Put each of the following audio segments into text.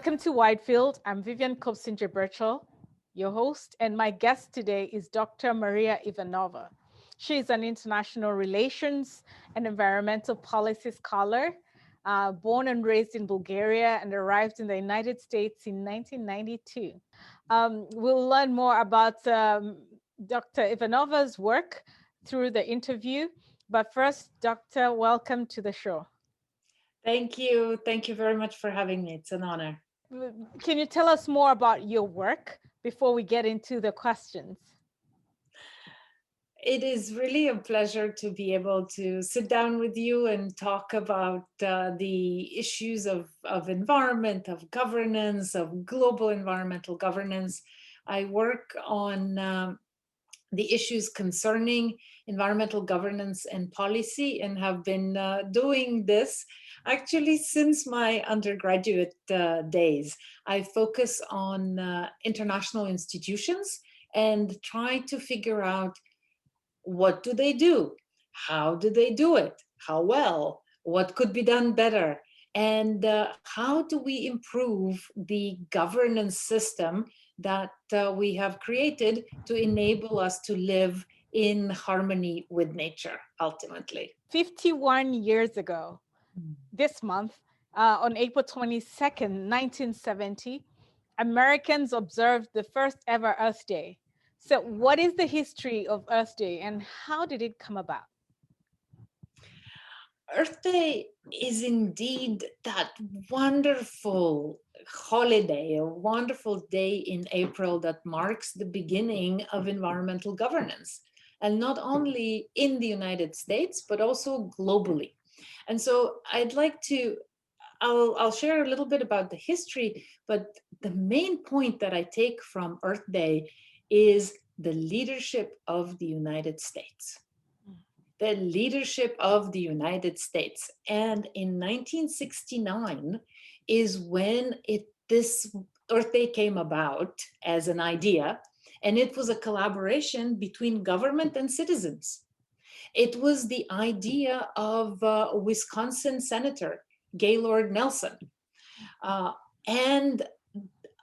Welcome to Whitefield. I'm Vivian Birchall, your host, and my guest today is Dr. Maria Ivanova. She is an international relations and environmental policy scholar, born and raised in Bulgaria and arrived in the United States in 1992. We'll learn more about Dr. Ivanova's work through the interview, but first, Doctor, welcome to the show. Thank you. Thank you very much for having me. It's an honor. Can you tell us more about your work before we get into the questions? It is really a pleasure to be able to sit down with you and talk about the issues of environment, of governance, of global environmental governance. I work on the issues concerning environmental governance and policy and have been doing this actually since my undergraduate days. I focus on international institutions and try to figure out what do they do? How do they do it? How well? What could be done better? And how do we improve the governance system that we have created to enable us to live in harmony with nature, ultimately? 51 years ago, this month, on April 22nd, 1970, Americans observed the first ever Earth Day. So what is the history of Earth Day and how did it come about? Earth Day is indeed that wonderful holiday, a wonderful day in April that marks the beginning of environmental governance, and not only in the United States, but also globally. And so I'll share a little bit about the history, but the main point that I take from Earth Day is the leadership of the United States. The leadership of the United States. And in 1969 is when this Earth Day came about as an idea, and it was a collaboration between government and citizens. It was the idea of Wisconsin Senator Gaylord Nelson and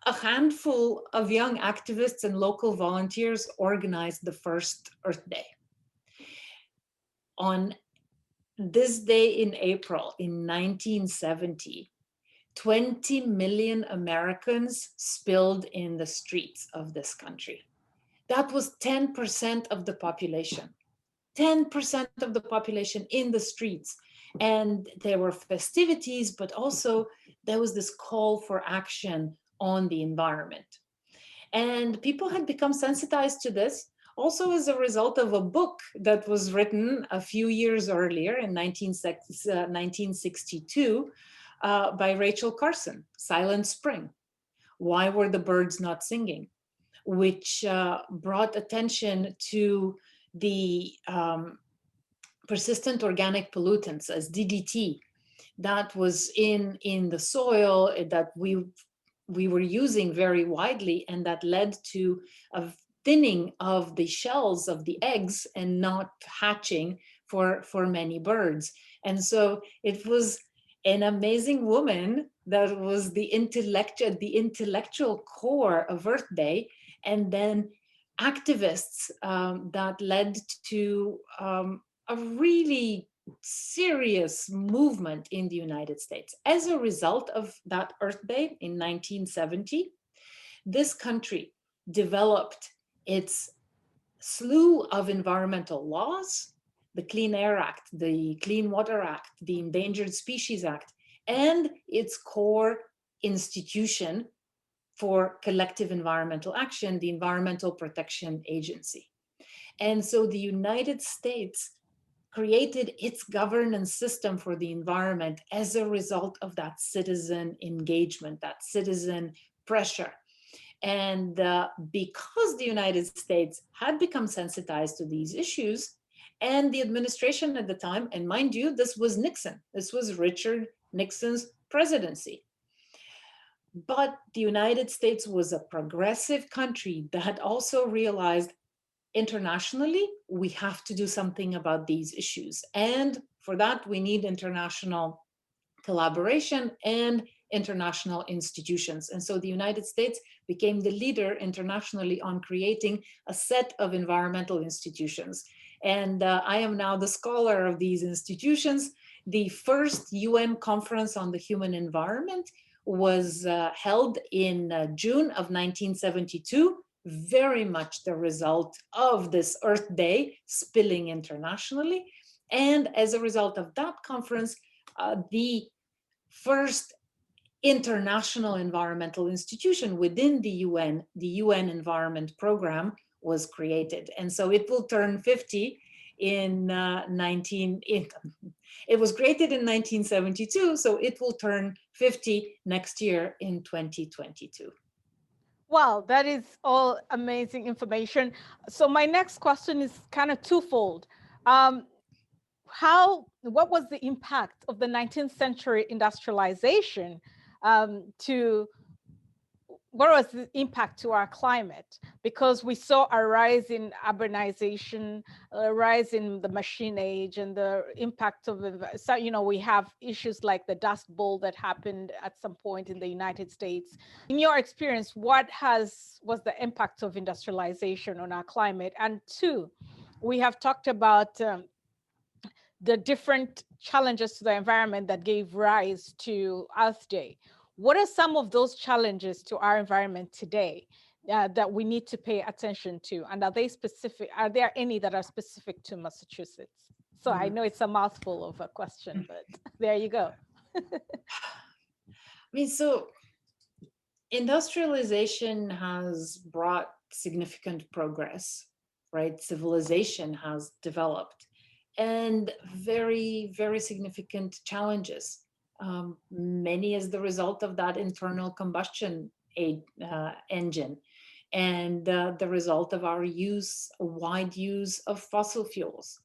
a handful of young activists and local volunteers organized the first Earth Day. On this day in April in 1970, 20 million Americans spilled in the streets of this country. That was 10% of the population. 10% of the population in the streets. And there were festivities, but also there was this call for action on the environment. And people had become sensitized to this also as a result of a book that was written a few years earlier in 1962 by Rachel Carson, Silent Spring. Why Were the Birds Not Singing? Which brought attention to the persistent organic pollutants as DDT that was in the soil that we were using very widely, and that led to a thinning of the shells of the eggs and not hatching for many birds. And so it was an amazing woman that was the intellectual core of Earth Day, and then activists that led to a really serious movement in the United States. As a result of that Earth Day in 1970, this country developed its slew of environmental laws, the Clean Air Act, the Clean Water Act, the Endangered Species Act, and its core institution for collective environmental action, the Environmental Protection Agency. And so the United States created its governance system for the environment as a result of that citizen engagement, that citizen pressure. And because the United States had become sensitized to these issues, and the administration at the time, and mind you, this was Nixon, this was Richard Nixon's presidency. But the United States was a progressive country that also realized internationally, we have to do something about these issues. And for that, we need international collaboration and international institutions. And so the United States became the leader internationally on creating a set of environmental institutions. And I am now the scholar of these institutions. The first UN Conference on the Human Environment was held in June of 1972, very much the result of this Earth Day spilling internationally. And as a result of that conference, the first international environmental institution within the UN Environment Program, was created. And so it will turn 50 in it was created in 1972, so it will turn 50 next year in 2022. Wow, that is all amazing information. So my next question is kind of twofold. What was the impact of the 19th century industrialization what was the impact to our climate? Because we saw a rise in urbanization, a rise in the machine age, and the impact of so, we have issues like the Dust Bowl that happened at some point in the United States. In your experience, what was the impact of industrialization on our climate? And two, we have talked about the different challenges to the environment that gave rise to Earth Day. What are some of those challenges to our environment today that we need to pay attention to? And are there any that are specific to Massachusetts? So I know it's a mouthful of a question, but there you go. So industrialization has brought significant progress, right? Civilization has developed, and very, very significant challenges. Many as the result of that internal combustion engine, and the result of our wide use of fossil fuels,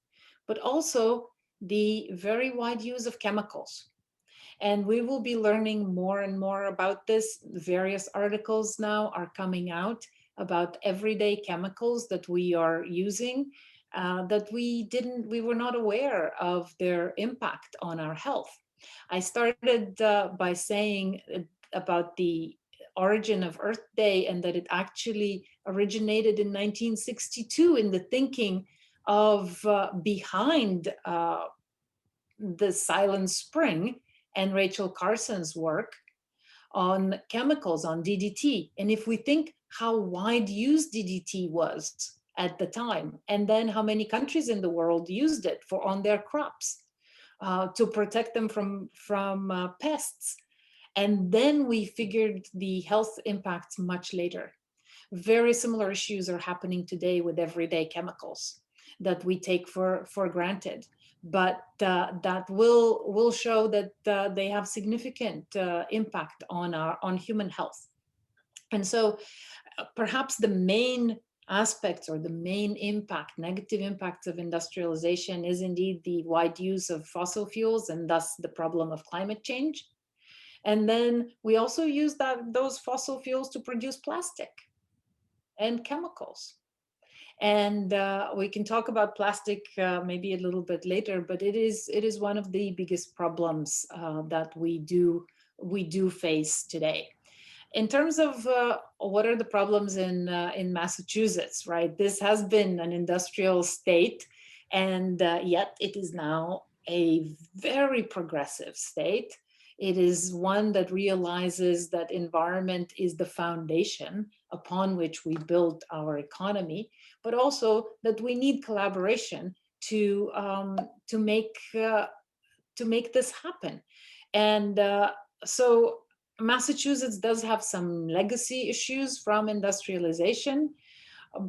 but also the very wide use of chemicals. And we will be learning more and more about this. Various articles now are coming out about everyday chemicals that we are using, that we were not aware of their impact on our health. I started by saying about the origin of Earth Day, and that it actually originated in 1962 in the thinking of behind the Silent Spring and Rachel Carson's work on chemicals, on DDT. And if we think how wide used DDT was at the time, and then how many countries in the world used it on their crops to protect them from pests. And then we figured the health impacts much later. Very similar issues are happening today with everyday chemicals that we take for granted. But that will show that they have significant impact on human health. And so perhaps the main aspects or the main negative impacts of industrialization is indeed the wide use of fossil fuels, and thus the problem of climate change. And then we also use those fossil fuels to produce plastic and chemicals. And we can talk about plastic maybe a little bit later, but it is one of the biggest problems that we do face today. In terms of what are the problems in Massachusetts, right? This has been an industrial state, and yet it is now a very progressive state. It is one that realizes that environment is the foundation upon which we build our economy, but also that we need collaboration to make this happen. And so Massachusetts does have some legacy issues from industrialization,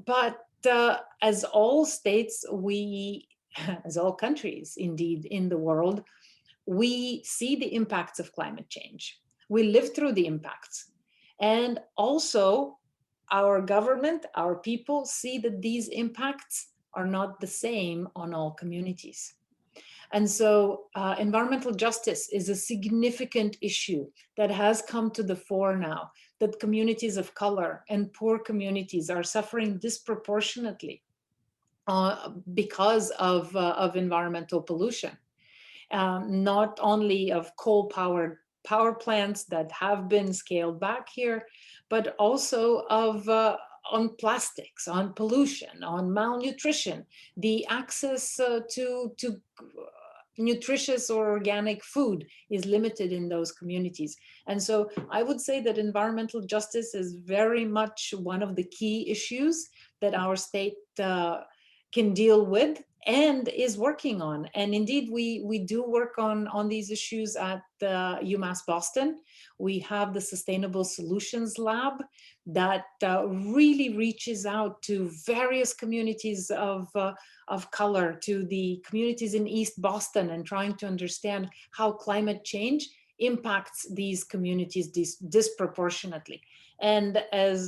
but as all states, as all countries indeed in the world, we see the impacts of climate change. We live through the impacts. And also our government, our people see that these impacts are not the same on all communities. And so environmental justice is a significant issue that has come to the fore now, that communities of color and poor communities are suffering disproportionately because of environmental pollution. Not only of coal-powered power plants that have been scaled back here, but also of on plastics, on pollution, on malnutrition, the access to nutritious or organic food is limited in those communities. And so I would say that environmental justice is very much one of the key issues that our state can deal with and is working on. And indeed, we do work on these issues at UMass Boston. We have the Sustainable Solutions Lab that really reaches out to various communities of color, to the communities in East Boston, and trying to understand how climate change impacts these communities disproportionately. And as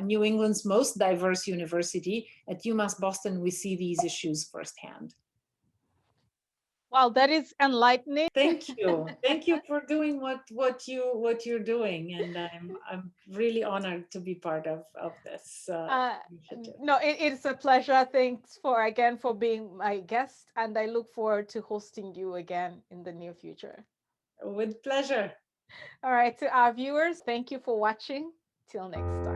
New England's most diverse university, at UMass Boston, we see these issues firsthand. Wow, that is enlightening. Thank you. Thank you for doing what you're doing, and I'm really honored to be part of this initiative. No, it's a pleasure. Thanks again for being my guest, and I look forward to hosting you again in the near future. With pleasure. All right, to our viewers, thank you for watching. Till next time.